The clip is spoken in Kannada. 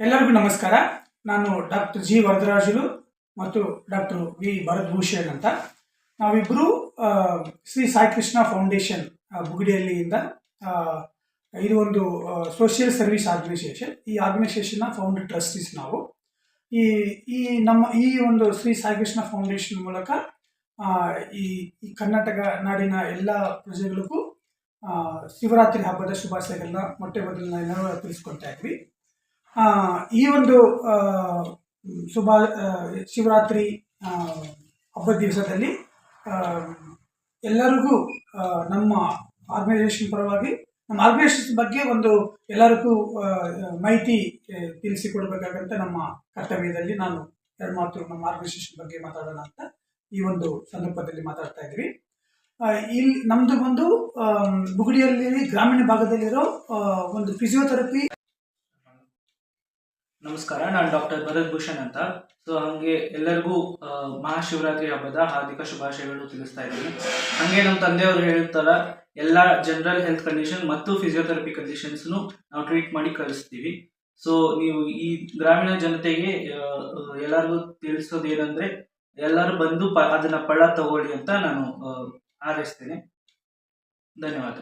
ಎಲ್ಲರಿಗೂ ನಮಸ್ಕಾರ. ನಾನು ಡಾಕ್ಟರ್ ಜಿ ವರದರಾಜುಲು ಮತ್ತು ಡಾಕ್ಟರ್ ವಿ ಭರದ್ಭೂಷಣ್ ಅಂತ. ನಾವಿಬ್ಬರು ಶ್ರೀ ಸಾಯಿ ಕೃಷ್ಣ ಫೌಂಡೇಶನ್ ಬುಗುಡಿಯಲ್ಲಿಯಿಂದ ಇದು ಒಂದು ಸೋಷಿಯಲ್ ಸರ್ವಿಸ್ ಆರ್ಗನೈಸೇಷನ್. ಈ ಆರ್ಗನೈಸೇಷನ್ನ ಫೌಂಡರ್ ಟ್ರಸ್ಟೀಸ್ ನಾವು. ಈ ಒಂದು ಶ್ರೀ ಸಾಯಿ ಕೃಷ್ಣ ಫೌಂಡೇಶನ್ ಮೂಲಕ ಈ ಕರ್ನಾಟಕ ನಾಡಿನ ಎಲ್ಲ ಪ್ರಜೆಗಳಿಗೂ ಶಿವರಾತ್ರಿ ಹಬ್ಬದ ಶುಭಾಶಯಗಳನ್ನ ಮೊಟ್ಟೆ ಮೊದಲನ್ನ ತಿಳಿಸ್ಕೊಳ್ತಾ ಇದ್ವಿ. ಈ ಒಂದು ಶಿವರಾತ್ರಿ ಹಬ್ಬದ ದಿವಸದಲ್ಲಿ ಎಲ್ಲರಿಗೂ ನಮ್ಮ ಆರ್ಗನೈಸೇಷನ್ ಪರವಾಗಿ ನಮ್ಮ ಆರ್ಗನೈಸೇಷನ್ ಬಗ್ಗೆ ಒಂದು ಎಲ್ಲರಿಗೂ ಮಾಹಿತಿ ತಿಳಿಸಿಕೊಡ್ಬೇಕಾಗಂತ ನಮ್ಮ ಕರ್ತವ್ಯದಲ್ಲಿ ನಾನು ಎರಡು ಮಾತು ನಮ್ಮ ಆರ್ಗನೈಸೇಷನ್ ಬಗ್ಗೆ ಮಾತಾಡೋಣ ಅಂತ ಈ ಒಂದು ಸಂದರ್ಭದಲ್ಲಿ ಮಾತಾಡ್ತಾ ಇದ್ವಿ. ಇಲ್ಲಿ ನಮ್ಮದು ಒಂದು ಬುಗುಡಿಯಲ್ಲಿ ಗ್ರಾಮೀಣ ಭಾಗದಲ್ಲಿರೋ ಒಂದು ಫಿಸಿಯೋಥೆರಪಿ. ನಮಸ್ಕಾರ, ನಾನು ಡಾಕ್ಟರ್ ಭರದ್ಭೂಷಣ್ ಅಂತ. ಸೊ ಹಂಗೆ ಎಲ್ಲರಿಗೂ ಮಹಾಶಿವರಾತ್ರಿ ಹಬ್ಬದ ಹಾರ್ದಿಕ ಶುಭಾಶಯಗಳು ತಿಳಿಸ್ತಾ ಇದ್ದೀನಿ. ಹಂಗೆ ನಮ್ಮ ತಂದೆಯವರು ಹೇಳ್ತಾರ ಎಲ್ಲ ಜನರಲ್ ಹೆಲ್ತ್ ಕಂಡೀಷನ್ ಮತ್ತು ಫಿಸಿಯೋಥೆರಪಿ ಕಂಡೀಷನ್ಸ್ನು ನಾವು ಟ್ರೀಟ್ ಮಾಡಿ ಕಳಿಸ್ತೀವಿ. ಸೊ ನೀವು ಈ ಗ್ರಾಮೀಣ ಜನತೆಗೆ ಎಲ್ಲರಿಗೂ ತಿಳಿಸೋದೇನೆಂದ್ರೆ ಎಲ್ಲರೂ ಬಂದು ಅದನ್ನ ಪಳ್ಳ ತಗೊಳ್ಳಿ ಅಂತ ನಾನು ಹಾರೈಸ್ತೇನೆ. ಧನ್ಯವಾದ.